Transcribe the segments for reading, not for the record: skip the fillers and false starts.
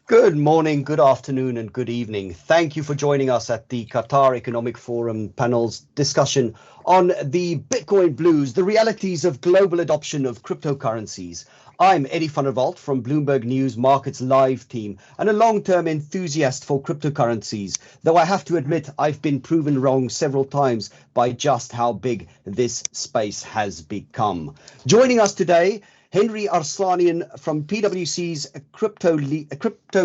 Good morning, good afternoon, and good evening. Thank you for joining us at the Qatar Economic Forum panel's discussion on the Bitcoin blues, the realities of global adoption of cryptocurrencies. I'm Eddie van der Walt from Bloomberg News Markets Live team and a long-term enthusiast for cryptocurrencies, though I have to admit I've been proven wrong several times by just how big this space has become. Joining us today, Henri Arslanian from PwC's crypto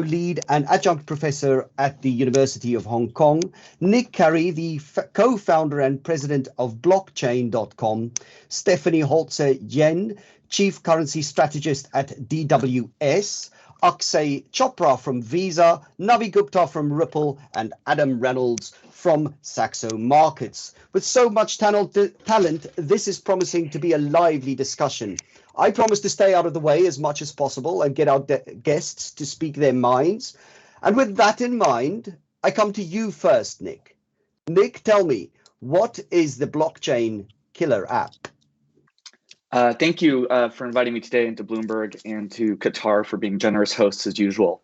lead and adjunct professor at the University of Hong Kong, Nick Cary, the co-founder and president of blockchain.com, Stefanie Holtze-Jen, chief currency strategist at DWS, Akshay Chopra from Visa, Navin Gupta from Ripple, and Adam Reynolds from Saxo Markets. With so much talent, this is promising to be a lively discussion. I promise to stay out of the way as much as possible and get our guests to speak their minds. And with that in mind, I come to you first, Nick. Nick, tell me, what is the blockchain killer app? Thank you for inviting me today into Bloomberg and to Qatar for being generous hosts as usual.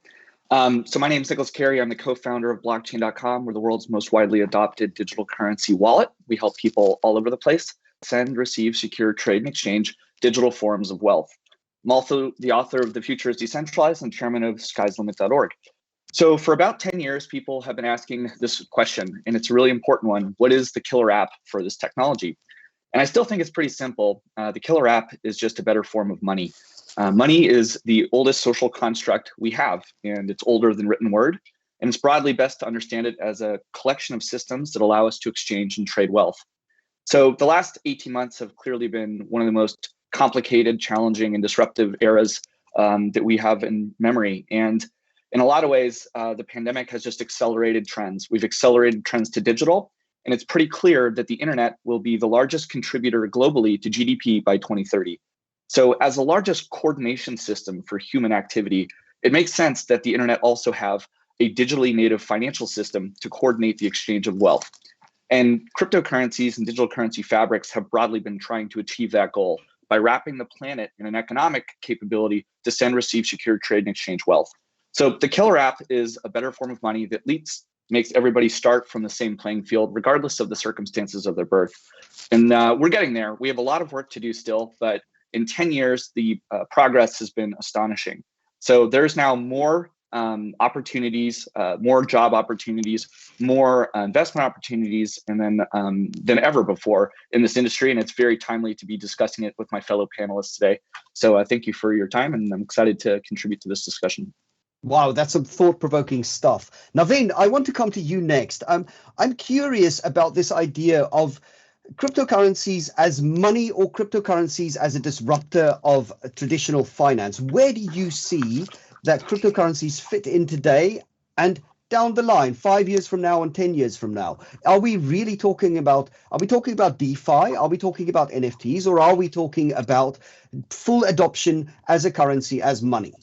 So my name is Cary. I'm the co-founder of blockchain.com. We're the world's most widely adopted digital currency wallet. We help people all over the place send, receive, secure, trade, and exchange digital forms of wealth. I'm also the author of The Future is Decentralized and chairman of skyslimit.org. So for about 10 years, people have been asking this question, and it's a really important one. What is the killer app for this technology? And I still think it's pretty simple. The killer app is just a better form of money. Money is the oldest social construct we have, and it's older than written word. And it's broadly best to understand it as a collection of systems that allow us to exchange and trade wealth. So the last 18 months have clearly been one of the most complicated, challenging, and disruptive eras that we have in memory. And in a lot of ways, the pandemic has just accelerated trends. We've accelerated trends to digital, and it's pretty clear that the internet will be the largest contributor globally to GDP by 2030. So as the largest coordination system for human activity, it makes sense that the internet also have a digitally native financial system to coordinate the exchange of wealth. And cryptocurrencies and digital currency fabrics have broadly been trying to achieve that goal by wrapping the planet in an economic capability to send, receive, secure, trade, and exchange wealth. So the killer app is a better form of money that makes everybody start from the same playing field, regardless of the circumstances of their birth. And we're getting there. We have a lot of work to do still, but in 10 years, the progress has been astonishing. So there's now more opportunities, more job opportunities, more investment opportunities, and then than ever before in this industry. And it's very timely to be discussing it with my fellow panelists today. So thank you for your time, and I'm excited to contribute to this discussion. Wow, that's some thought-provoking stuff. Navin, I want to come to you next. I'm curious about this idea of cryptocurrencies as money or cryptocurrencies as a disruptor of traditional finance. Where do you see that cryptocurrencies fit in today and down the line, 5 years from now and 10 years from now? Are we really talking about DeFi? Are we talking about NFTs, or are we talking about full adoption as a currency, as money?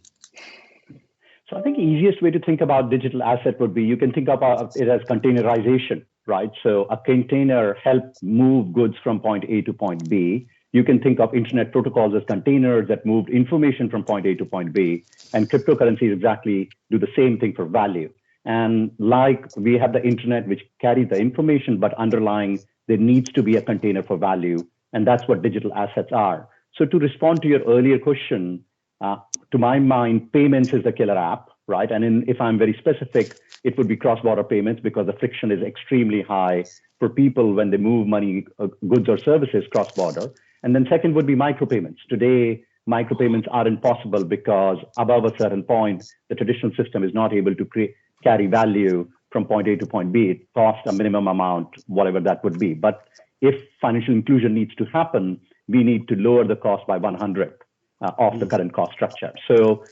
So I think the easiest way to think about digital asset would be, you can think about it as containerization, right? So a container helps move goods from point A to point B. You can think of internet protocols as containers that moved information from point A to point B, and cryptocurrencies exactly do the same thing for value. And like we have the internet, which carries the information, but underlying, there needs to be a container for value. And that's what digital assets are. So to respond to your earlier question, to my mind, payments is the killer app, right? And if I'm very specific, it would be cross-border payments, because the friction is extremely high for people when they move money, goods or services cross-border. And then second would be micropayments. Today, micropayments aren't possible because above a certain point, the traditional system is not able to carry value from point A to point B. It costs a minimum amount, whatever that would be. But if financial inclusion needs to happen, we need to lower the cost by 100 of the current cost structure. So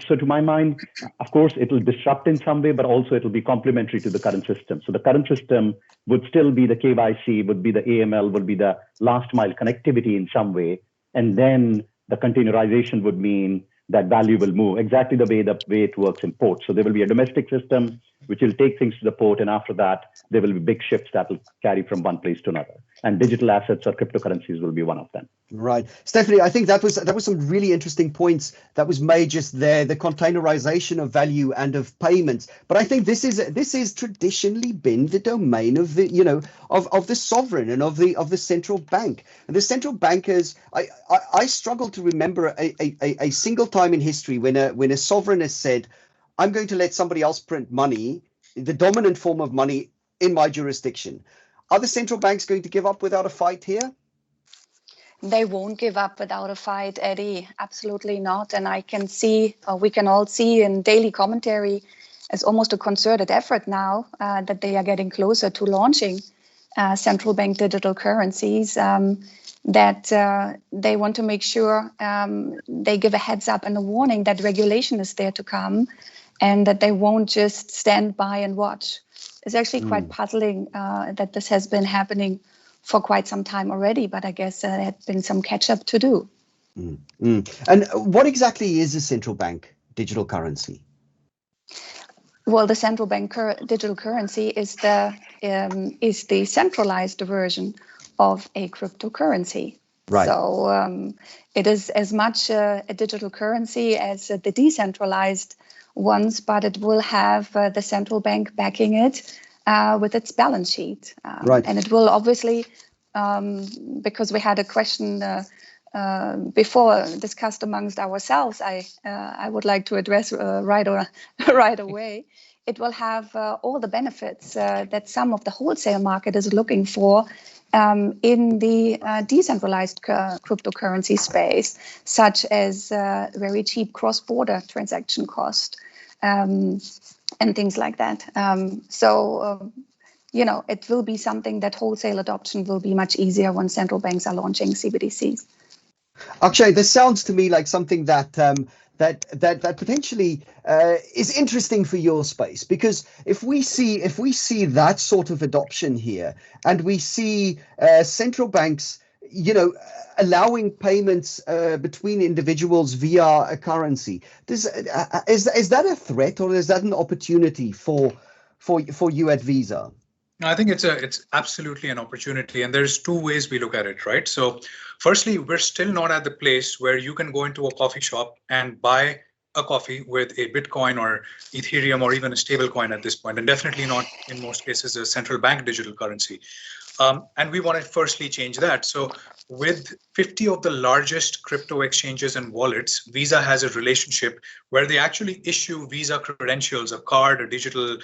so to my mind, of course, it will disrupt in some way, but also it will be complementary to the current system. So the current system would still be the KYC, would be the AML, would be the last mile connectivity in some way. And then the containerization would mean that value will move exactly the way it works in ports. So there will be a domestic system which will take things to the port, and after that, there will be big ships that will carry from one place to another. and digital assets or cryptocurrencies will be one of them. Right, Stefanie, I think that was some really interesting points that was made just there, the containerization of value and of payments. But I think this is traditionally been the domain of the of the sovereign and of the central bank. And the central bankers, I struggle to remember a single time in history when a sovereign has said, I'm going to let somebody else print money, the dominant form of money in my jurisdiction. Are the central banks going to give up without a fight here? They won't give up without a fight, Eddie. Absolutely not. And I can see, we can all see in daily commentary, as almost a concerted effort now that they are getting closer to launching central bank digital currencies, that they want to make sure they give a heads up and a warning that regulation is there to come and that they won't just stand by and watch. It's actually quite puzzling that this has been happening for quite some time already, but I guess there had been some catch up to do. And what exactly is a central bank digital currency? Well, the central bank digital currency is the centralized version of a cryptocurrency. Right. So it is as much a digital currency as the decentralized ones, but it will have the central bank backing it with its balance sheet. Right. And it will obviously, because we had a question before discussed amongst ourselves, I would like to address right away. It will have all the benefits that some of the wholesale market is looking for in the decentralized cryptocurrency space, such as very cheap cross-border transaction cost and things like that. It will be something that wholesale adoption will be much easier when central banks are launching CBDCs. Akshay, this sounds to me like something that potentially is interesting for your space, because if we see that sort of adoption here, and we see central banks, allowing payments between individuals via a currency, is that a threat or is that an opportunity for you at Visa? I think it's absolutely an opportunity, and there's two ways we look at it, right? So firstly, we're still not at the place where you can go into a coffee shop and buy a coffee with a Bitcoin or Ethereum or even a stable coin at this point, and definitely not in most cases a central bank digital currency. And we want to firstly change that. So with 50 of the largest crypto exchanges and wallets, Visa has a relationship where they actually issue Visa credentials, a card, a digital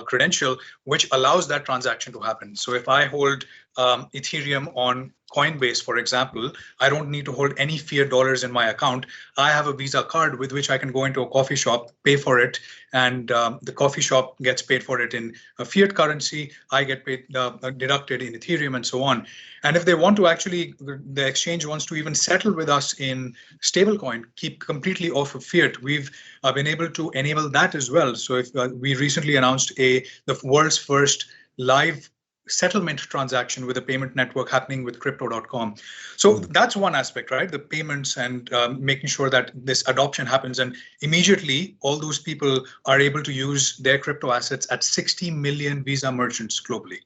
credential, which allows that transaction to happen. So if I hold Ethereum on Coinbase, for example, I don't need to hold any fiat dollars in my account. I have a Visa card with which I can go into a coffee shop, pay for it, and the coffee shop gets paid for it in a fiat currency. I get paid deducted in Ethereum and so on. And if they want to actually, the exchange wants to even settle with us in stablecoin, keep completely off of fiat, we've been able to enable that as well. So if we recently announced the world's first live settlement transaction with a payment network happening with crypto.com. So that's one aspect, right? The payments and making sure that this adoption happens, and immediately all those people are able to use their crypto assets at 60 million Visa merchants globally.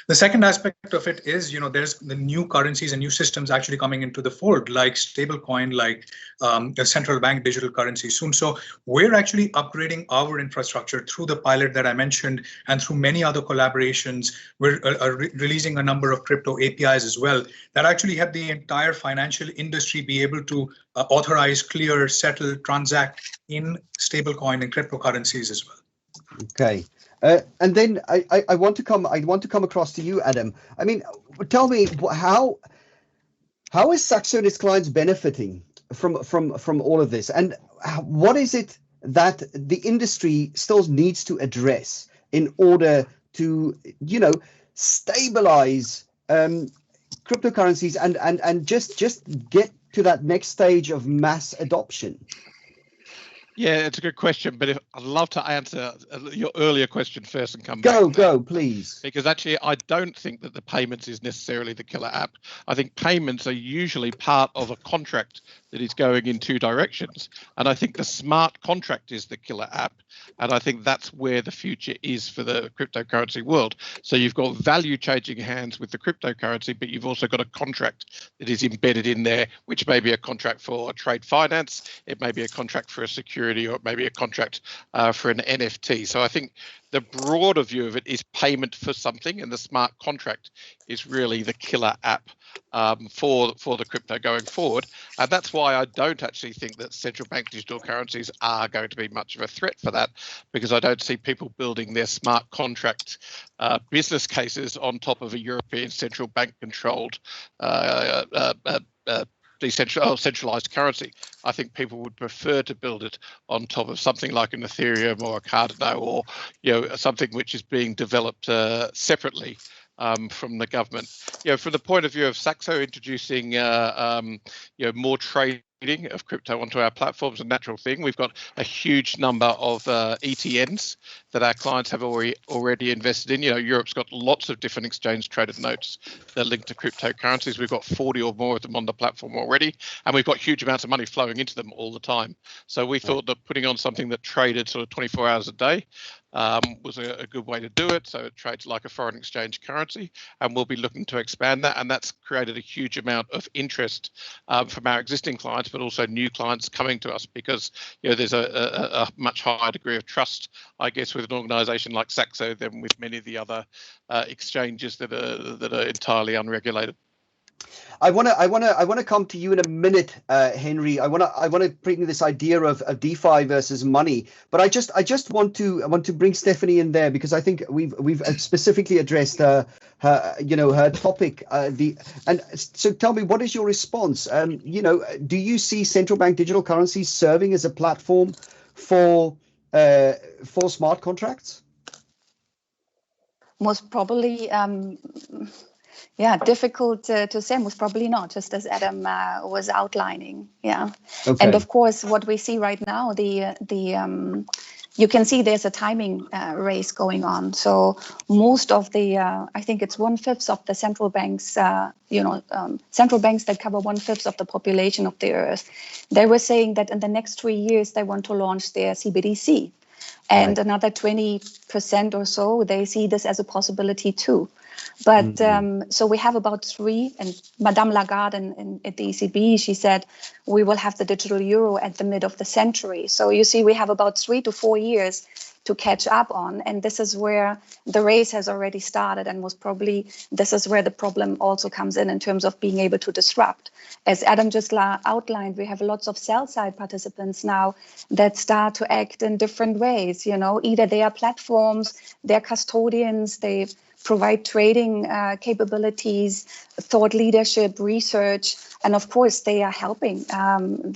The second aspect of it is, there's the new currencies and new systems actually coming into the fold, like stablecoin, like the central bank digital currency soon. So we're actually upgrading our infrastructure through the pilot that I mentioned and through many other collaborations. We're releasing a number of crypto APIs as well that actually have the entire financial industry be able to authorize, clear, settle, transact in stablecoin and cryptocurrencies as well. Okay. And then I want to come across to you, Adam. I mean, tell me how is Saxo and its clients benefiting from all of this, and what is it that the industry still needs to address in order to stabilize cryptocurrencies and just get to that next stage of mass adoption? Yeah, it's a good question, but I'd love to answer your earlier question first and come back. Go, please. Because actually, I don't think that the payments is necessarily the killer app. I think payments are usually part of a contract that is going in two directions. And I think the smart contract is the killer app. And I think that's where the future is for the cryptocurrency world. So you've got value changing hands with the cryptocurrency, but you've also got a contract that is embedded in there, which may be a contract for trade finance, it may be a contract for a security, or it may be a contract for an NFT. So I think the broader view of it is payment for something, and the smart contract is really the killer app for the crypto going forward. And that's why I don't actually think that central bank digital currencies are going to be much of a threat for that, because I don't see people building their smart contract business cases on top of a European central bank controlled centralized currency. I think people would prefer to build it on top of something like an Ethereum or a Cardano, or something which is being developed separately from the government. From the point of view of Saxo introducing more trading of crypto onto our platforms, a natural thing. We've got a huge number of ETNs that our clients have already invested in. Europe's got lots of different exchange traded notes that link to cryptocurrencies. We've got 40 or more of them on the platform already, and we've got huge amounts of money flowing into them all the time. So we thought that putting on something that traded sort of 24 hours a day was a good way to do it. So it trades like a foreign exchange currency, and we'll be looking to expand that. And that's created a huge amount of interest from our existing clients, but also new clients coming to us, because there's a much higher degree of trust, I guess, with an organization like Saxo than with many of the other exchanges that are entirely unregulated. I want to come to you in a minute, Henri. I want to bring this idea of DeFi versus money, but I just want to bring Stefanie in there, because I think we've specifically addressed her topic. So tell me, what is your response? Do you see central bank digital currencies serving as a platform for smart contracts? Most probably. Difficult to say. Most probably not, just as Adam was outlining. Yeah, okay. And of course, what we see right now, you can see there's a timing race going on. So most of the, I think it's 1/5 of the central banks, central banks that cover 1/5 of the population of the earth, they were saying that in the next 3 years they want to launch their CBDC, and another 20% or so they see this as a possibility too. But so we have about 3, and Madame Lagarde at the ECB, she said we will have the digital euro at the mid of the century. So you see, we have about 3 to 4 years to catch up on, and this is where the race has already started, and most probably this is where the problem also comes in terms of being able to disrupt. As Adam just outlined, we have lots of sell-side participants now that start to act in different ways. Either they are platforms, they're custodians, they provide trading capabilities, thought leadership, research, and of course they are helping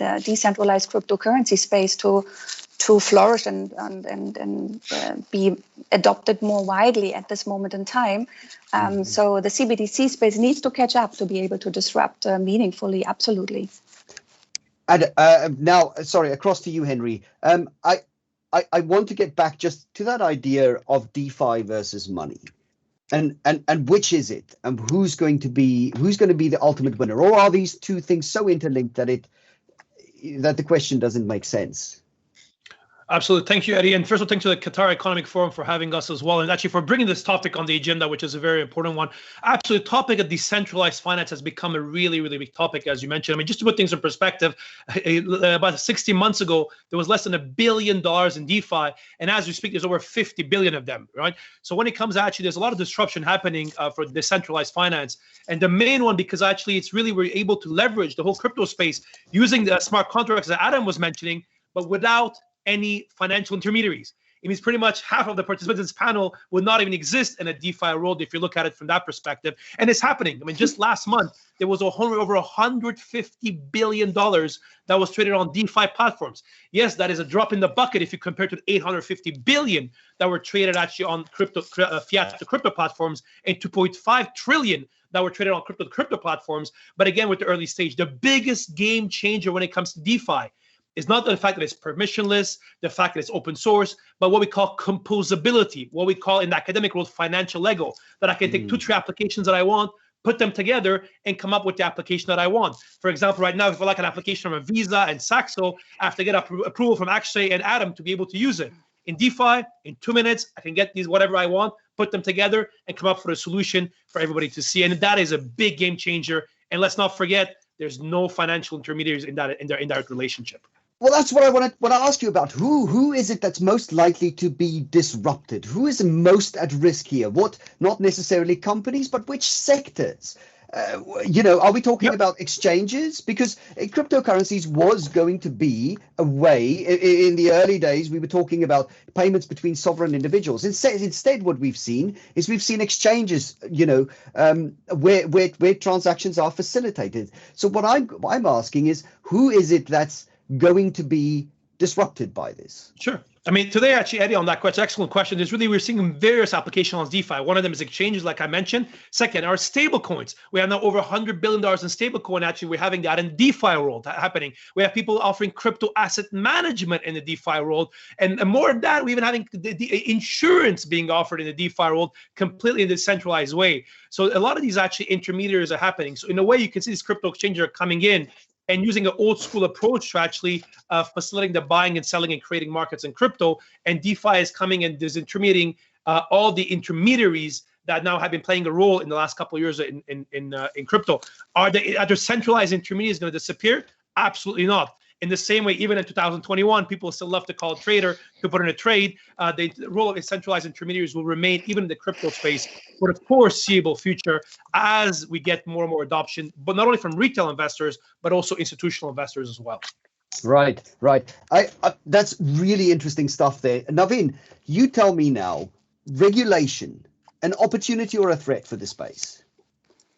the decentralized cryptocurrency space to flourish and be adopted more widely at this moment in time. So the CBDC space needs to catch up to be able to disrupt meaningfully, absolutely. And now, sorry, across to you, Henri. I want to get back just to that idea of DeFi versus money. And which is it, and who's going to be the ultimate winner, or are these two things so interlinked that the question doesn't make sense? Absolutely. Thank you, Eddie. And first of all, thanks to the Qatar Economic Forum for having us as well, and actually for bringing this topic on the agenda, which is a very important one. Absolutely, the topic of decentralized finance has become a really, really big topic, as you mentioned. I mean, just to put things in perspective, about 60 months ago, there was less than $1 billion in DeFi, and as we speak, there's over 50 billion of them, right? So when it comes actually, there's a lot of disruption happening for decentralized finance, and the main one, because actually it's really, we're able to leverage the whole crypto space using the smart contracts that Adam was mentioning, but without any financial intermediaries. It means pretty much half of the participants in this panel would not even exist in a DeFi world if you look at it from that perspective. And it's happening. I mean, just last month, there was over $150 billion that was traded on DeFi platforms. Yes, that is a drop in the bucket if you compare to the $850 billion that were traded actually on fiat to crypto platforms, and $2.5 trillion that were traded on crypto to crypto platforms. But again, with the early stage, the biggest game changer when it comes to DeFi is not the fact that it's permissionless, the fact that it's open source, but what we call composability, what we call in the academic world financial Lego, that I can take 2-3 applications that I want, put them together, and come up with the application that I want. For example, right now, if I like an application from a Visa and Saxo, I have to get approval from Akshay and Adam to be able to use it. In DeFi, in 2 minutes, I can get these whatever I want, put them together, and come up with a solution for everybody to see. And that is a big game changer. And let's not forget, there's no financial intermediaries in their indirect relationship. Well, that's what I want to ask you about. Who is it that's most likely to be disrupted? Who is most at risk here? What, not necessarily companies, but which sectors? Are we talking about exchanges? Because cryptocurrencies was going to be a way. In the early days, we were talking about payments between sovereign individuals. Instead, what we've seen is exchanges, where transactions are facilitated. So what I'm asking is, who is it that's going to be disrupted by this? Sure. I mean, today, actually, Eddie, on that question, excellent question. We're seeing various applications on DeFi. One of them is exchanges, like I mentioned. Second, are stable coins. We have now over $100 billion in stable coin. Actually, we're having that in DeFi world happening. We have people offering crypto asset management in the DeFi world. And more than that, we're even having the insurance being offered in the DeFi world completely in a decentralized way. So a lot of these actually intermediaries are happening. So in a way, you can see these crypto exchanges are coming in and using an old school approach to actually facilitating the buying and selling and creating markets in crypto. And DeFi is coming and disintermediating all the intermediaries that now have been playing a role in the last couple of years in crypto. Are there centralized intermediaries going to disappear? Absolutely not. In the same way, even in 2021, people still love to call a trader to put in a trade. The role of centralized intermediaries will remain even in the crypto space for the foreseeable future as we get more and more adoption, but not only from retail investors, but also institutional investors as well. Right. That's really interesting stuff there. Navin, you tell me now, regulation, an opportunity or a threat for this space?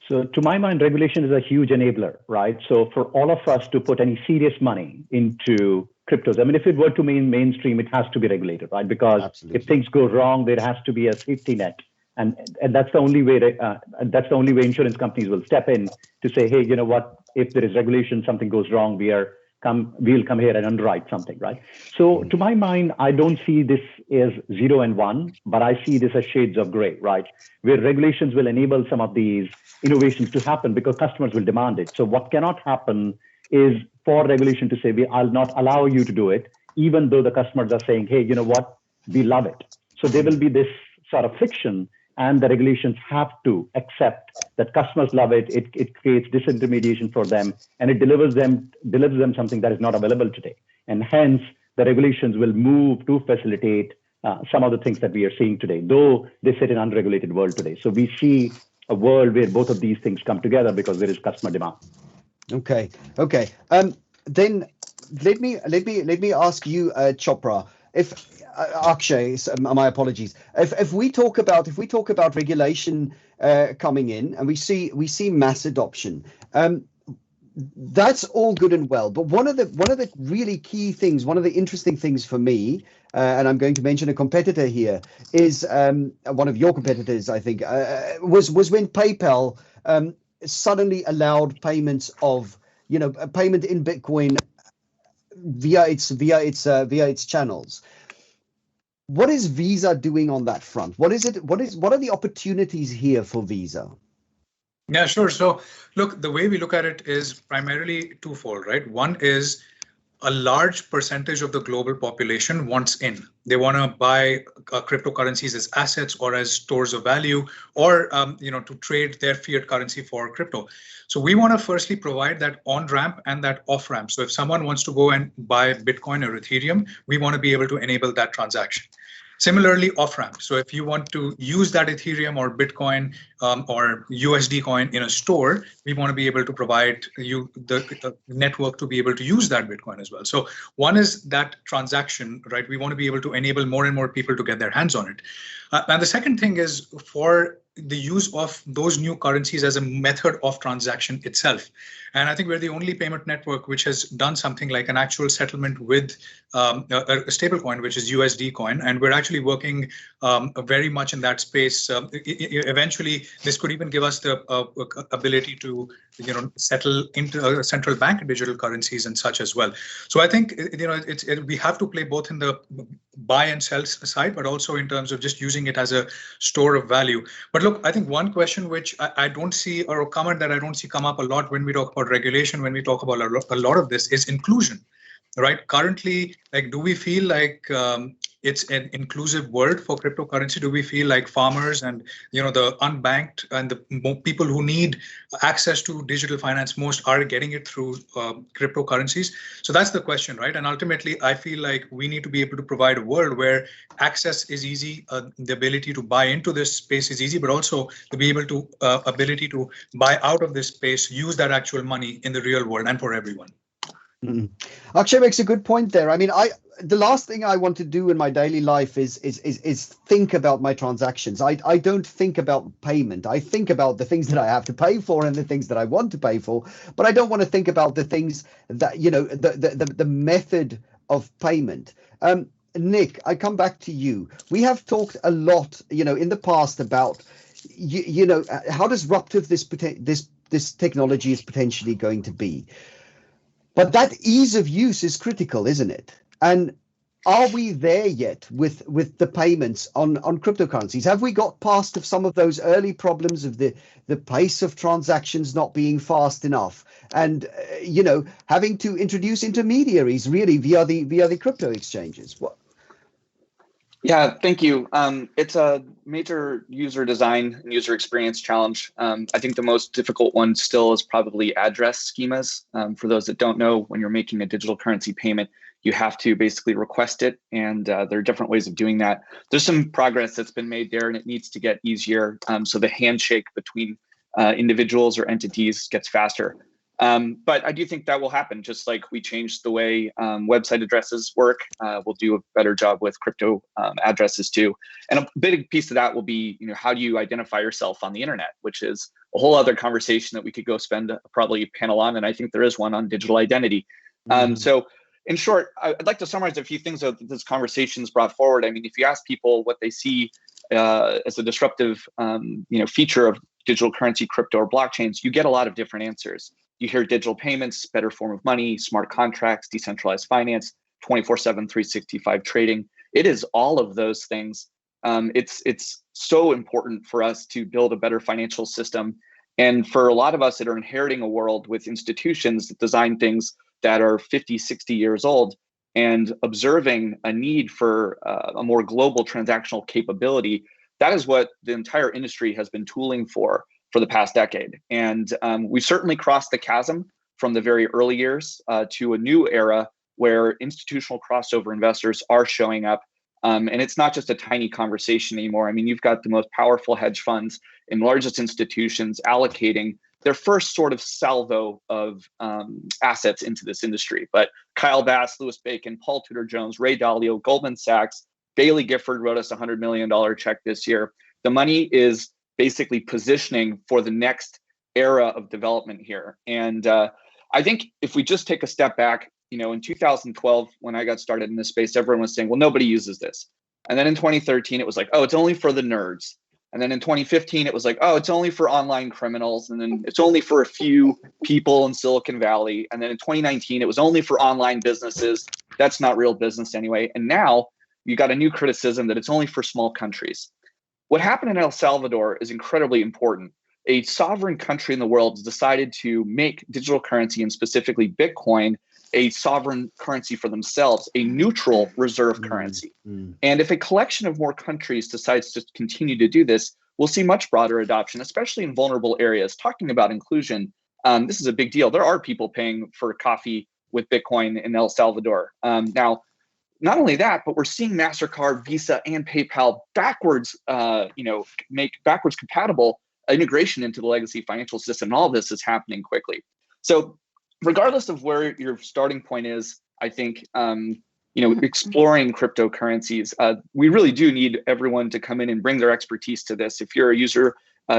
So to my mind, regulation is a huge enabler, right? So for all of us to put any serious money into cryptos, I mean, if it were to be mainstream, it has to be regulated, right? Because Absolutely. If things go wrong, there has to be a safety net. And that's the only way insurance companies will step in to say, hey, you know what, if there is regulation, something goes wrong, we'll come here and underwrite something, right? So to my mind, I don't see this as 0 and 1, but I see this as shades of gray, right? Where regulations will enable some of these innovations to happen because customers will demand it. So what cannot happen is for regulation to say, I'll not allow you to do it, even though the customers are saying, hey, you know what, we love it. So there will be this sort of friction, and the regulations have to accept that customers love it. It creates disintermediation for them, and it delivers them something that is not available today. And hence, the regulations will move to facilitate some of the things that we are seeing today, though they sit in an unregulated world today. So we see a world where both of these things come together because there is customer demand. Okay. Then let me ask you, Chopra, if Akshay, my apologies. If we talk about regulation coming in, and we see mass adoption, that's all good and well. But one of the really key things, one of the interesting things for me, and I'm going to mention a competitor here, is one of your competitors, I think, was when PayPal suddenly allowed payments of, payment in Bitcoin via its channels. What is Visa doing on that front? What are the opportunities here for Visa? Yeah, sure. So look, the way we look at it is primarily twofold, right? One is a large percentage of the global population wants in. They want to buy cryptocurrencies as assets or as stores of value, or to trade their fiat currency for crypto. So we want to firstly provide that on-ramp and that off-ramp. So if someone wants to go and buy Bitcoin or Ethereum, we want to be able to enable that transaction. Similarly, off-ramp. So if you want to use that Ethereum or Bitcoin or USD coin in a store, we want to be able to provide you the network to be able to use that Bitcoin as well. So one is that transaction, right? We want to be able to enable more and more people to get their hands on it. And the second thing is for the use of those new currencies as a method of transaction itself. And I think we're the only payment network which has done something like an actual settlement with a stable coin, which is USD coin. And we're actually working very much in that space. Eventually, this could even give us the ability to, settle into central bank digital currencies and such as well. So I think, we have to play both in the buy and sell side, but also in terms of just using it as a store of value. But look, I think one question which I don't see, or a comment that I don't see come up a lot when we talk about regulation, when we talk about a lot of this, is inclusion. Right. Currently, do we feel like it's an inclusive world for cryptocurrency? Do we feel like farmers and the unbanked and the people who need access to digital finance most are getting it through cryptocurrencies? So that's the question, right? And ultimately, I feel like we need to be able to provide a world where access is easy, the ability to buy into this space is easy, but also to be able to ability to buy out of this space, use that actual money in the real world and for everyone. Akshay makes a good point there. I mean, the last thing I want to do in my daily life is think about my transactions. I don't think about payment. I think about the things that I have to pay for and the things that I want to pay for, but I don't want to think about the things that, the method of payment. Nick, I come back to you. We have talked a lot, in the past about, how disruptive this technology is potentially going to be. But that ease of use is critical, isn't it? And are we there yet with the payments on cryptocurrencies? Have we got past of some of those early problems of the pace of transactions not being fast enough, and having to introduce intermediaries really via the crypto exchanges? What? Yeah, thank you. It's a major user design and user experience challenge. I think the most difficult one still is probably address schemas. For those that don't know, when you're making a digital currency payment, you have to basically request it, and there are different ways of doing that. There's some progress that's been made there, and it needs to get easier. So the handshake between individuals or entities gets faster. But I do think that will happen, just like we changed the way website addresses work. We'll do a better job with crypto addresses too. And a big piece of that will be, how do you identify yourself on the internet, which is a whole other conversation that we could go spend probably a panel on. And I think there is one on digital identity. So in short, I'd like to summarize a few things that this conversation has brought forward. I mean, if you ask people what they see as a disruptive, feature of digital currency, crypto, or blockchains, you get a lot of different answers. You hear digital payments, better form of money, smart contracts, decentralized finance, 24/7, 365 trading. It is all of those things. It's so important for us to build a better financial system. And for a lot of us that are inheriting a world with institutions that design things that are 50, 60 years old, and observing a need for a more global transactional capability, that is what the entire industry has been tooling for the past decade. And we certainly crossed the chasm from the very early years to a new era where institutional crossover investors are showing up. And it's not just a tiny conversation anymore. I mean, you've got the most powerful hedge funds and largest institutions allocating their first sort of salvo of assets into this industry. But Kyle Bass, Louis Bacon, Paul Tudor Jones, Ray Dalio, Goldman Sachs, Bailey Gifford wrote us a $100 million check this year. The money is basically positioning for the next era of development here. And I think if we just take a step back, in 2012, when I got started in this space, everyone was saying, well, nobody uses this. And then in 2013, it was like, oh, it's only for the nerds. And then in 2015, it was like, oh, it's only for online criminals. And then it's only for a few people in Silicon Valley. And then in 2019, it was only for online businesses. That's not real business anyway. And now you got a new criticism that it's only for small countries. What happened in El Salvador is incredibly important. A sovereign country in the world has decided to make digital currency, and specifically Bitcoin, a sovereign currency for themselves, a neutral reserve currency. And if a collection of more countries decides to continue to do this, we'll see much broader adoption, especially in vulnerable areas. Talking about inclusion, this is a big deal. There are people paying for coffee with Bitcoin in El Salvador. Now, not only that, but we're seeing MasterCard, Visa, and PayPal backwards, make backwards compatible integration into the legacy financial system. And all of this is happening quickly. So regardless of where your starting point is, I think, exploring cryptocurrencies, we really do need everyone to come in and bring their expertise to this. If you're a user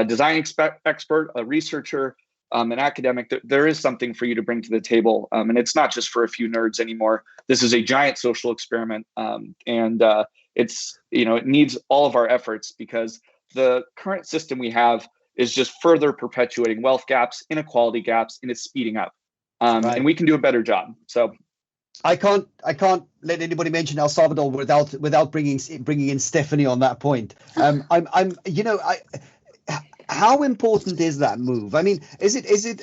design expert, a researcher, an academic, there is something for you to bring to the table. And it's not just for a few nerds anymore. This is a giant social experiment. It needs all of our efforts, because the current system we have is just further perpetuating wealth gaps, inequality gaps, and it's speeding up. And we can do a better job. So I can't let anybody mention El Salvador without bringing in Stefanie on that point. How important is that move? I mean, is it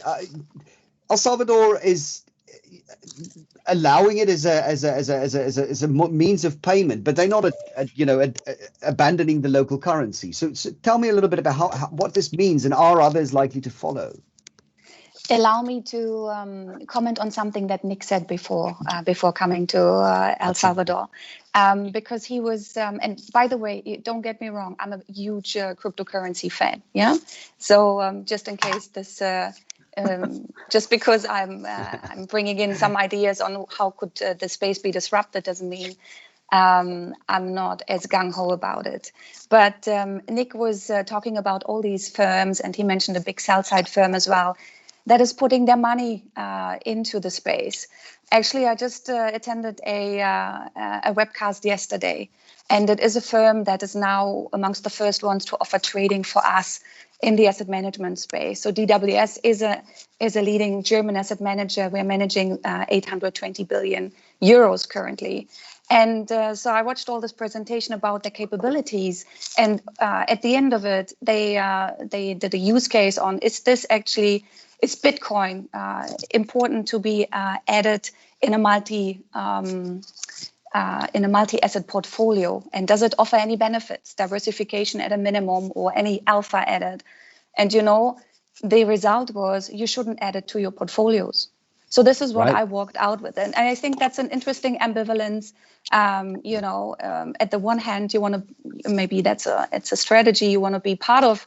El Salvador is allowing it as a means of payment, but they're not abandoning the local currency. So tell me a little bit about how what this means, and are others likely to follow? Allow me to comment on something that Nick said before coming to El Salvador, because he was, and by the way, don't get me wrong, I'm a huge cryptocurrency fan. Yeah, so just in case this, just because I'm bringing in some ideas on how could the space be disrupted doesn't mean I'm not as gung-ho about it. But Nick was talking about all these firms, and he mentioned a big sell-side firm as well, that is putting their money into the space. Actually, I just attended a webcast yesterday, and it is a firm that is now amongst the first ones to offer trading for us in the asset management space. So DWS is a leading German asset manager. We're managing 820 billion euros currently. And so I watched all this presentation about their capabilities, and at the end of it, they did a use case on is Bitcoin important to be added in a multi-asset portfolio, and does it offer any benefits, diversification at a minimum, or any alpha added? And the result was you shouldn't add it to your portfolios. So this is what I walked out with, and I think that's an interesting ambivalence. At the one hand, you want to, maybe it's a strategy, you want to be part of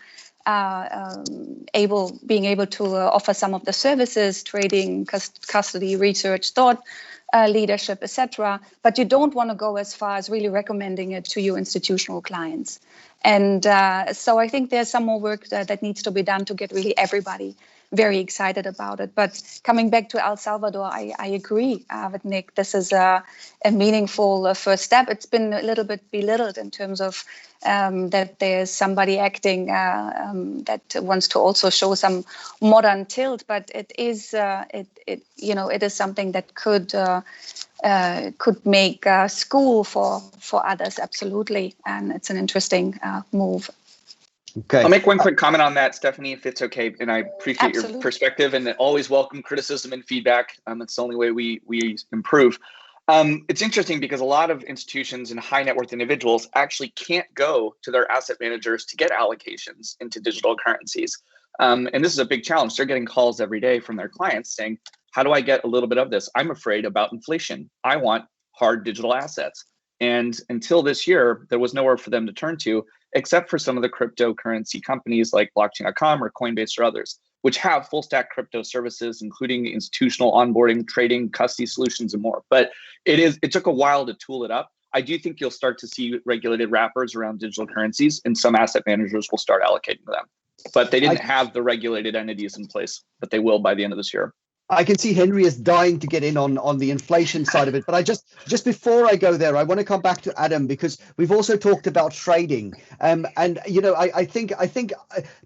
being able to offer some of the services, trading, custody, research, thought leadership, etc. But you don't want to go as far as really recommending it to your institutional clients. And so I think there's some more work that needs to be done to get really everybody very excited about it. But coming back to El Salvador, I agree with Nick. This is a meaningful first step. It's been a little bit belittled in terms of that there's somebody acting that wants to also show some modern tilt, but it is it is something that could make school for others, absolutely, and it's an interesting move. Okay. I'll make one quick comment on that, Stefanie, if it's okay. And I appreciate your perspective, and always welcome criticism and feedback. It's the only way we improve. It's interesting because a lot of institutions and high net worth individuals actually can't go to their asset managers to get allocations into digital currencies. And this is a big challenge. They're getting calls every day from their clients saying, how do I get a little bit of this? I'm afraid about inflation. I want hard digital assets. And until this year, there was nowhere for them to turn to, except for some of the cryptocurrency companies like blockchain.com or Coinbase or others, which have full stack crypto services, including institutional onboarding, trading, custody solutions, and more. But it took a while to tool it up. I do think you'll start to see regulated wrappers around digital currencies, and some asset managers will start allocating them. But they didn't have the regulated entities in place, but they will by the end of this year. I can see Henri is dying to get in on the inflation side of it, but I just before I go there, I want to come back to Adam, because we've also talked about trading, and I think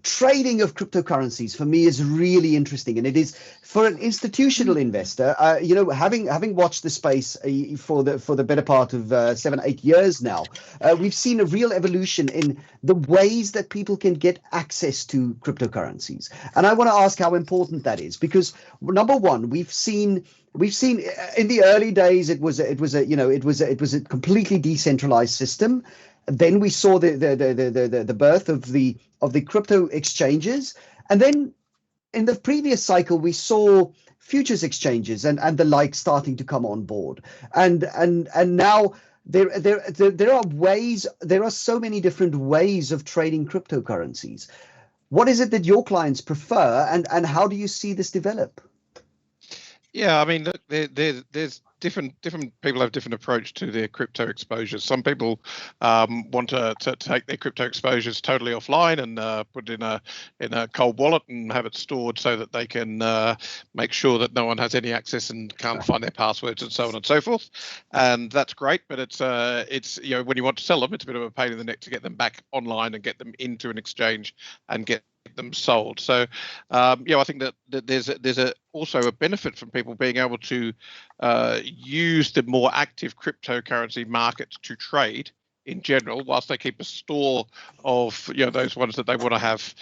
trading of cryptocurrencies for me is really interesting, and it is for an institutional investor. Having watched the space for the better part of 7-8 years now, we've seen a real evolution in the ways that people can get access to cryptocurrencies, and I want to ask how important that is, because number one, we've seen in the early days it was a completely decentralized system. Then we saw the birth of the crypto exchanges, and then in the previous cycle we saw futures exchanges and the like starting to come on board, and now there are so many different ways of trading cryptocurrencies. What is it that your clients prefer, and how do you see this develop? Yeah, I mean, look, there's different people have different approach to their crypto exposures. Some people want to take their crypto exposures totally offline and put it in a cold wallet and have it stored so that they can make sure that no one has any access and can't find their passwords and so on and so forth. And that's great, but it's when you want to sell them, it's a bit of a pain in the neck to get them back online and get them into an exchange and get them sold. So, I think that there's also a benefit from people being able to use the more active cryptocurrency market to trade in general, whilst they keep a store of those ones that they want to have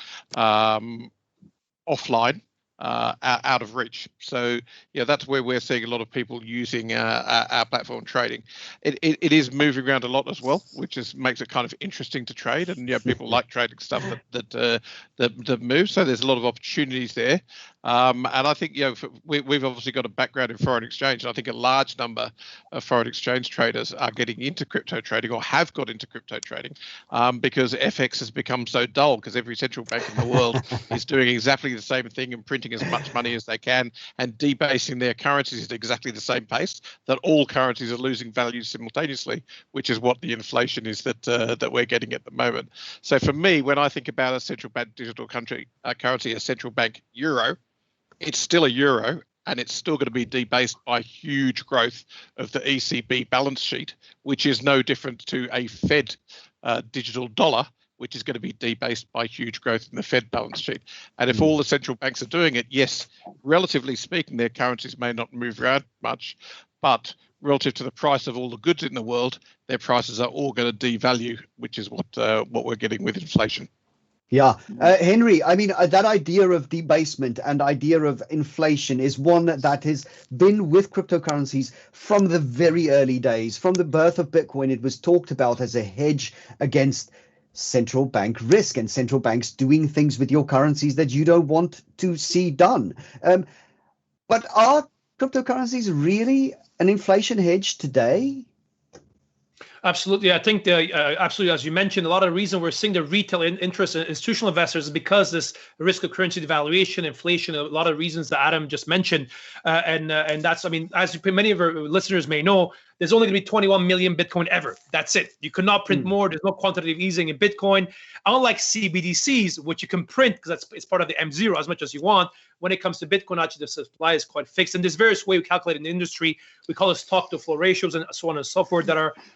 offline. Out of reach. So that's where we're seeing a lot of people using our platform trading. It is moving around a lot as well, which makes it kind of interesting to trade, and people like trading stuff that moves. So there's a lot of opportunities there, and I think we've obviously got a background in foreign exchange, and I think a large number of foreign exchange traders are getting into crypto trading or have got into crypto trading because FX has become so dull because every central bank in the world is doing exactly the same thing and printing as much money as they can and debasing their currencies at exactly the same pace that all currencies are losing value simultaneously, which is what the inflation is that we're getting at the moment. So for me, when I think about a central bank digital currency, a central bank euro, it's still a euro, and it's still going to be debased by huge growth of the ECB balance sheet, which is no different to a Fed digital dollar, which is going to be debased by huge growth in the Fed balance sheet. And if all the central banks are doing it, yes, relatively speaking, their currencies may not move around much, but relative to the price of all the goods in the world, their prices are all going to devalue, which is what we're getting with inflation. Yeah, Henri, I mean, that idea of debasement and idea of inflation is one that has been with cryptocurrencies from the very early days. From the birth of Bitcoin, it was talked about as a hedge against central bank risk and central banks doing things with your currencies that you don't want to see done. But are cryptocurrencies really an inflation hedge today? Absolutely. I think absolutely, as you mentioned, a lot of the reason we're seeing the retail interest in institutional investors is because this risk of currency devaluation, inflation, a lot of reasons that Adam just mentioned. And that's, I mean, as many of our listeners may know, there's only going to be 21 million Bitcoin ever. That's it. You could not print more. There's no quantitative easing in Bitcoin. Unlike CBDCs, which you can print because it's part of the M0 as much as you want. When it comes to Bitcoin, actually the supply is quite fixed. And there's various ways we calculate in the industry. We call it stock to flow ratios and so on and so forth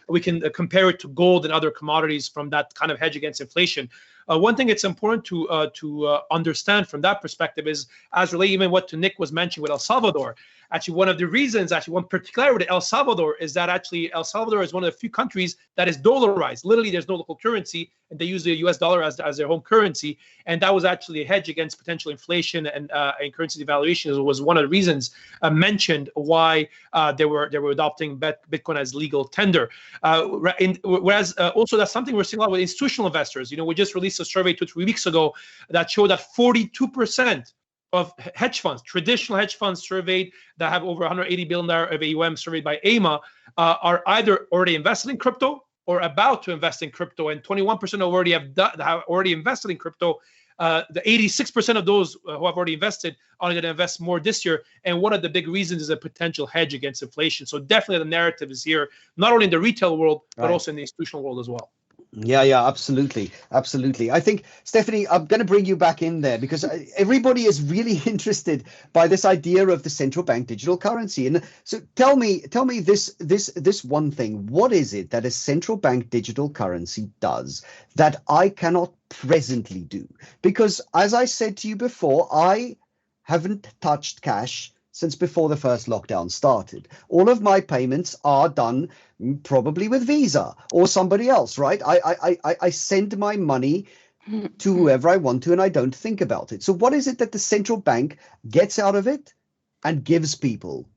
we can compare it to gold and other commodities from that kind of hedge against inflation. One thing it's important to understand from that perspective is, as related even what Nick was mentioning with El Salvador, actually one of the reasons, one particularity with El Salvador is that actually El Salvador is one of the few countries that is dollarized. Literally, there's no local currency, and they use the US dollar as their home currency. And that was actually a hedge against potential inflation and currency devaluation. It was one of the reasons mentioned why they were adopting Bitcoin as legal tender. Whereas also that's something we're seeing a lot with institutional investors. We just released a survey 2-3 weeks ago that showed that 42% of hedge funds, traditional hedge funds surveyed that have over $180 billion of AUM surveyed by AMA, are either already invested in crypto or about to invest in crypto, and 21% have already invested in crypto. The 86% of those who have already invested are going to invest more this year. And one of the big reasons is a potential hedge against inflation. So definitely the narrative is here, not only in the retail world, but also in the institutional world as well. Yeah, absolutely. I think, Stefanie, I'm going to bring you back in there because everybody is really interested by this idea of the central bank digital currency. And so tell me this one thing. What is it that a central bank digital currency does that I cannot presently do? Because as I said to you before, I haven't touched cash since before the first lockdown started. All of my payments are done probably with Visa or somebody else, right? I send my money to whoever I want to, and I don't think about it. So what is it that the central bank gets out of it and gives people?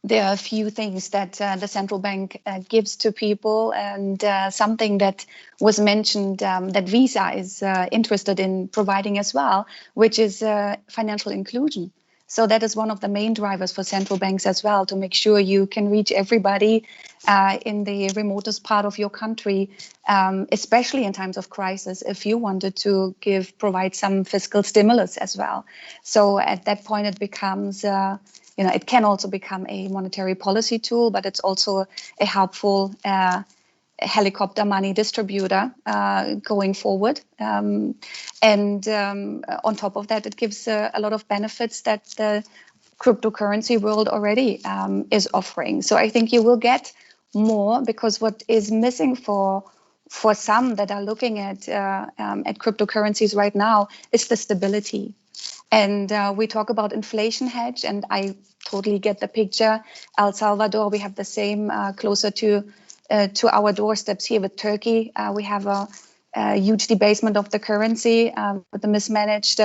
There are a few things that the central bank gives to people, and something that was mentioned that Visa is interested in providing as well, which is financial inclusion. So that is one of the main drivers for central banks as well, to make sure you can reach everybody in the remotest part of your country, especially in times of crisis, if you wanted to provide some fiscal stimulus as well. So at that point, it becomes, it can also become a monetary policy tool, but it's also a helpful helicopter money distributor going forward. And on top of that, it gives a lot of benefits that the cryptocurrency world already is offering. So I think you will get more, because what is missing for for some that are looking at cryptocurrencies right now is the stability. And we talk about inflation hedge, and I totally get the picture. El Salvador, we have the same closer to our doorsteps here with Turkey. We have a huge debasement of the currency with the mismanaged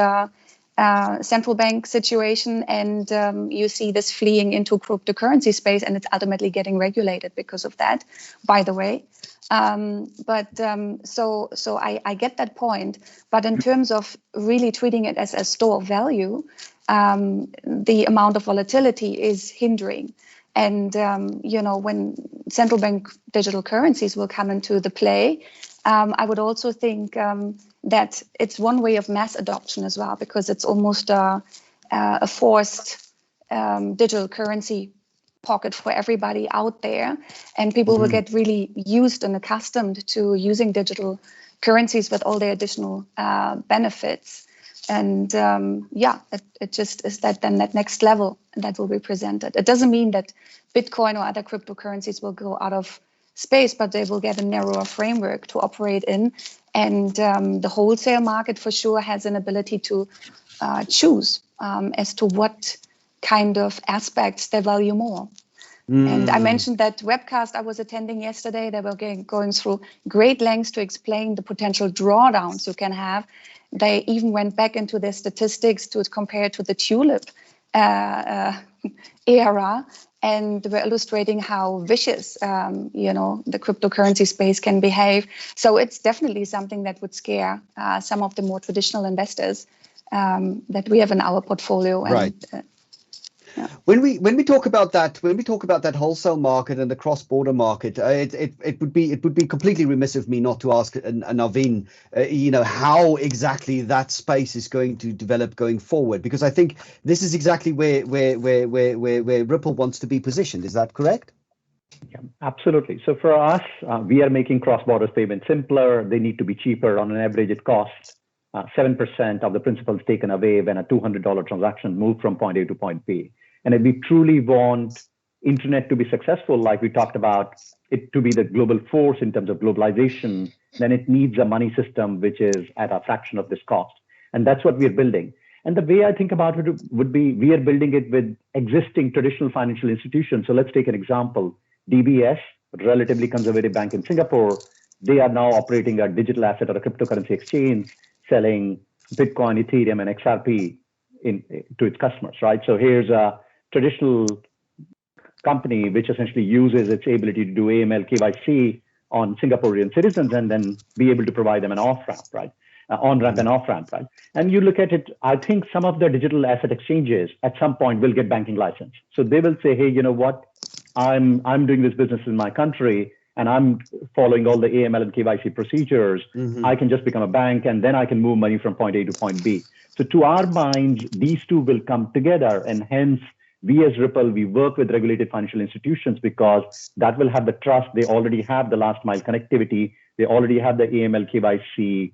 central bank situation, and you see this fleeing into cryptocurrency space, and it's ultimately getting regulated because of that, by the way. So I get that point, but in terms of really treating it as a store of value, the amount of volatility is hindering. And when central bank digital currencies will come into the play, I would also think that it's one way of mass adoption as well, because it's almost a forced digital currency pocket for everybody out there, and people will get really used and accustomed to using digital currencies with all their additional benefits. And it just is that next level that will be presented. It doesn't mean that Bitcoin or other cryptocurrencies will go out of space, but they will get a narrower framework to operate in. And the wholesale market for sure has an ability to choose as to what kind of aspects they value more. And I mentioned that webcast I was attending yesterday. They were going through great lengths to explain the potential drawdowns you can have. They even went back into their statistics to compare to the tulip era, and were illustrating how vicious, the cryptocurrency space can behave. So it's definitely something that would scare some of the more traditional investors that we have in our portfolio. And, right. When we talk about that wholesale market and the cross-border market, it would be completely remiss of me not to ask Navin, how exactly that space is going to develop going forward, because I think this is exactly where Ripple wants to be positioned. Is that correct? Yeah, absolutely. So for us, we are making cross-border payments simpler. They need to be cheaper. On an average, it costs 7% of the principal is taken away when a $200 transaction moves from point A to point B. And if we truly want internet to be successful, like we talked about, it to be the global force in terms of globalization, then it needs a money system which is at a fraction of this cost. And that's what we are building. And the way I think about it would be, we are building it with existing traditional financial institutions. So let's take an example. DBS, relatively conservative bank in Singapore, they are now operating a digital asset or a cryptocurrency exchange, selling Bitcoin, Ethereum, and XRP to its customers, right? So here's a traditional company which essentially uses its ability to do AML, KYC on Singaporean citizens and then be able to provide them an off-ramp, right? On-ramp and off-ramp, right? And you look at it, I think some of the digital asset exchanges at some point will get banking license. So they will say, hey, you know what? I'm doing this business in my country and I'm following all the AML and KYC procedures. I can just become a bank and then I can move money from point A to point B. So to our minds, these two will come together, and hence we as Ripple, we work with regulated financial institutions because that will have the trust. They already have the last mile connectivity. They already have the AML, KYC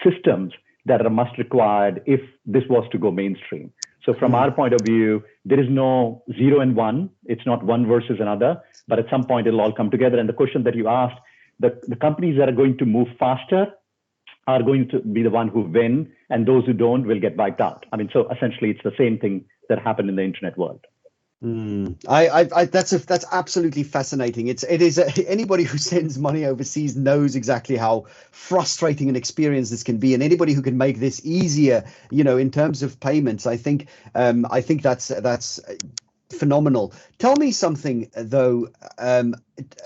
systems that are must required if this was to go mainstream. So from our point of view, there is no 0 and 1. It's not one versus another, but at some point it'll all come together. And the question that you asked, the companies that are going to move faster are going to be the one who win, and those who don't will get wiped out. I mean, so essentially it's the same thing that happened in the internet world. That's absolutely fascinating. It is anybody who sends money overseas knows exactly how frustrating an experience this can be, and anybody who can make this easier, in terms of payments, I think that's phenomenal. Tell me something though,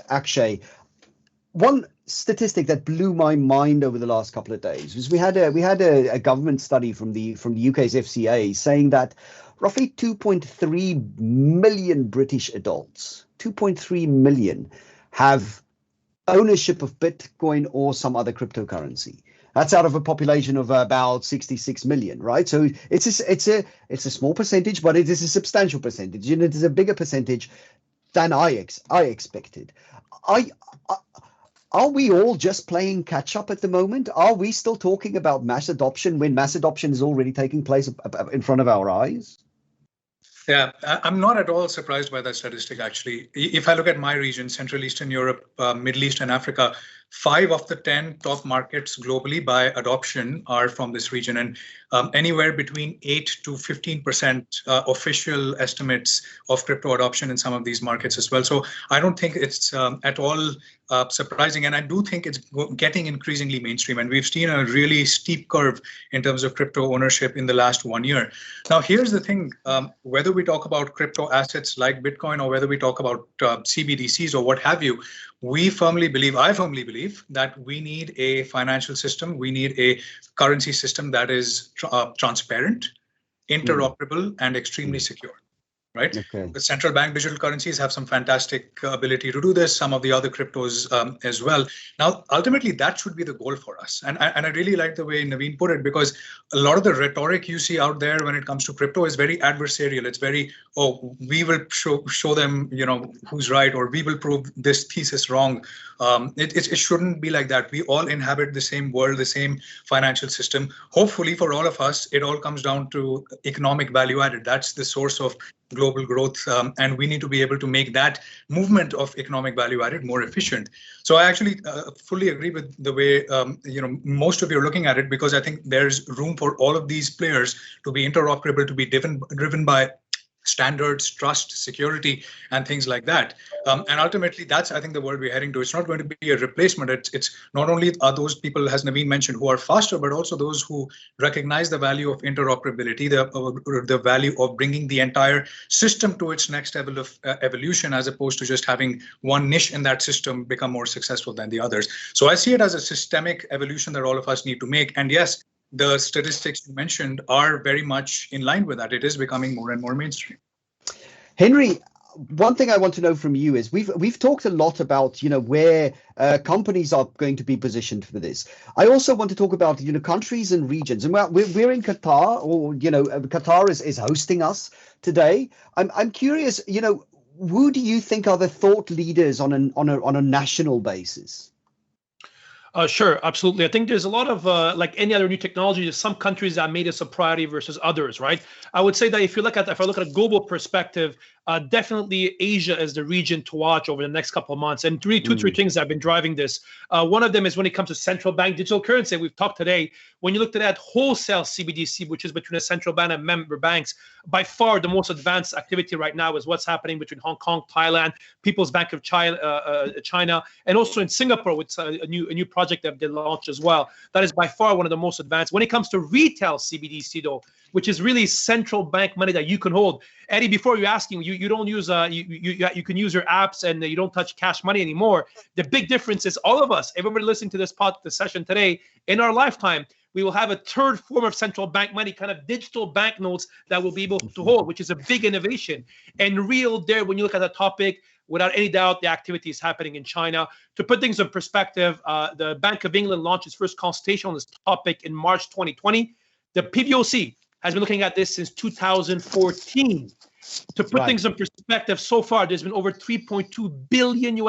Akshay. One statistic that blew my mind over the last couple of days was we had a government study from the UK's FCA saying that roughly 2.3 million British adults, 2.3 million, have ownership of Bitcoin or some other cryptocurrency. That's out of a population of about 66 million, right? So it's a small percentage, but it is a substantial percentage, and it is a bigger percentage than I expected. Are we all just playing catch up at the moment? Are we still talking about mass adoption when mass adoption is already taking place in front of our eyes? Yeah, I'm not at all surprised by that statistic, actually. If I look at my region, Central Eastern Europe, Middle East and Africa, 5 of the 10 top markets globally by adoption are from this region, and anywhere between 8 to 15% official estimates of crypto adoption in some of these markets as well. So I don't think it's at all surprising, and I do think it's getting increasingly mainstream, and we've seen a really steep curve in terms of crypto ownership in the last 1 year. Now, here's the thing, whether we talk about crypto assets like Bitcoin or whether we talk about CBDCs or what have you, I firmly believe that we need a financial system, we need a currency system that is transparent, interoperable, and extremely secure. Right? Okay. The central bank digital currencies have some fantastic ability to do this, some of the other cryptos as well. Now, ultimately, that should be the goal for us. And I really like the way Navin put it, because a lot of the rhetoric you see out there when it comes to crypto is very adversarial. It's very, oh, we will show them, who's right, or we will prove this thesis wrong. It shouldn't be like that. We all inhabit the same world, the same financial system. Hopefully, for all of us, it all comes down to economic value added. That's the source of global growth, and we need to be able to make that movement of economic value added more efficient. So I actually fully agree with the way most of you are looking at it, because I think there's room for all of these players to be interoperable, to be driven by standards, trust, security, and things like that. And ultimately, that's, I think, the world we're heading to. It's not going to be a replacement. It's not only are those people, as Navin mentioned, who are faster, but also those who recognize the value of interoperability, the value of bringing the entire system to its next level of evolution, as opposed to just having one niche in that system become more successful than the others. So I see it as a systemic evolution that all of us need to make. And yes, the statistics you mentioned are very much in line with that. It is becoming more and more mainstream. Henri, one thing I want to know from you is we've talked a lot about where companies are going to be positioned for this. I also want to talk about countries and regions. And we're in Qatar, or Qatar is hosting us today. I'm curious, who do you think are the thought leaders on a national basis? Sure, absolutely. I think there's a lot of, like any other new technology, there's some countries that made this a priority versus others, right? I would say that if I look at a global perspective, definitely Asia is the region to watch over the next couple of months. And three things that have been driving this. One of them is when it comes to central bank digital currency. We've talked today, when you looked at that wholesale CBDC, which is between a central bank and member banks, by far the most advanced activity right now is what's happening between Hong Kong, Thailand, People's Bank of China, and also in Singapore with a new project that they launched as well. That is by far one of the most advanced. When it comes to retail CBDC though, which is really central bank money that you can hold. Eddie, before you're asking, you don't use you can use your apps and you don't touch cash money anymore. The big difference is all of us, everybody listening to this session today, in our lifetime, we will have a third form of central bank money, kind of digital banknotes that we'll be able to hold, which is a big innovation. And real there, when you look at the topic, without any doubt, the activity is happening in China. To put things in perspective, the Bank of England launched its first consultation on this topic in March 2020. The PBOC has been looking at this since 2014. To put things in perspective, so far, there's been over $3.2 billion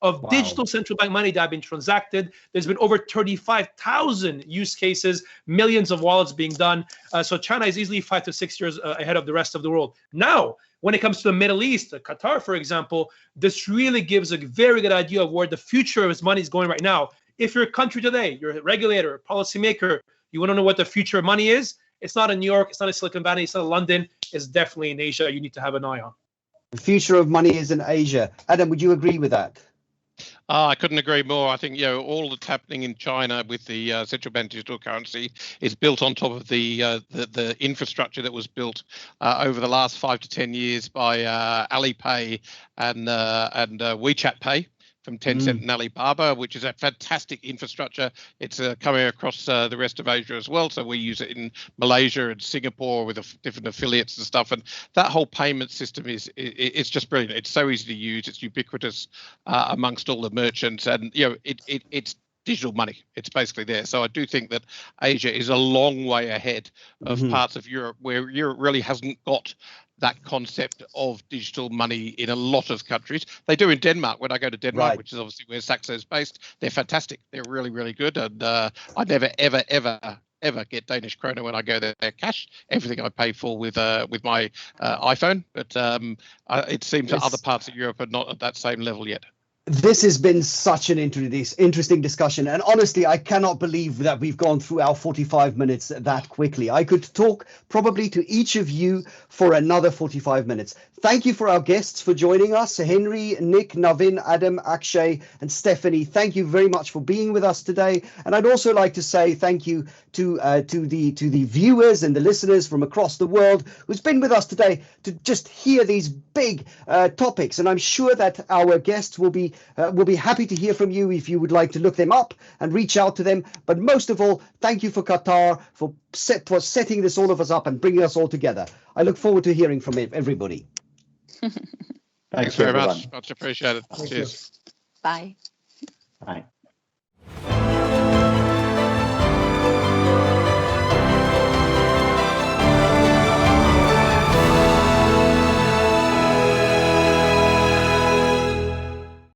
of digital central bank money that have been transacted. There's been over 35,000 use cases, millions of wallets being done. So China is easily 5 to 6 years ahead of the rest of the world. Now, when it comes to the Middle East, Qatar, for example, this really gives a very good idea of where the future of its money is going right now. If you're a country today, you're a regulator, a policymaker, you want to know what the future of money is, it's not in New York, it's not in Silicon Valley, it's not in London, it's definitely in Asia. You need to have an eye on. The future of money is in Asia. Adam, would you agree with that? I couldn't agree more. I think all that's happening in China with the central bank digital currency is built on top of the infrastructure that was built over the last 5 to 10 years by Alipay and WeChat Pay from Tencent and Alibaba, which is a fantastic infrastructure. It's coming across the rest of Asia as well. So we use it in Malaysia and Singapore with different affiliates and stuff. And that whole payment system it's just brilliant. It's so easy to use. It's ubiquitous amongst all the merchants, and it's digital money. It's basically there. So I do think that Asia is a long way ahead of parts of Europe, where Europe really hasn't got that concept of digital money in a lot of countries. They do in Denmark. When I go to Denmark, which is obviously where Saxo is based, they're fantastic. They're really, really good. And I never, ever get Danish kroner when I go there cash. Everything I pay for with my iPhone. But it seems that other parts of Europe are not at that same level yet. This has been such an interesting discussion, and honestly, I cannot believe that we've gone through our 45 minutes that quickly. I could talk probably to each of you for another 45 minutes. Thank you for our guests for joining us, Henri, Nick, Navin, Adam, Akshay, and Stefanie. Thank you very much for being with us today. And I'd also like to say thank you to the viewers and the listeners from across the world who's been with us today to just hear these big topics. And I'm sure that our guests will be happy to hear from you if you would like to look them up and reach out to them. But most of all, thank you for Qatar for setting this all of us up and bringing us all together. I look forward to hearing from everybody. Thanks very much. Much appreciated. Cheers. Bye. Bye.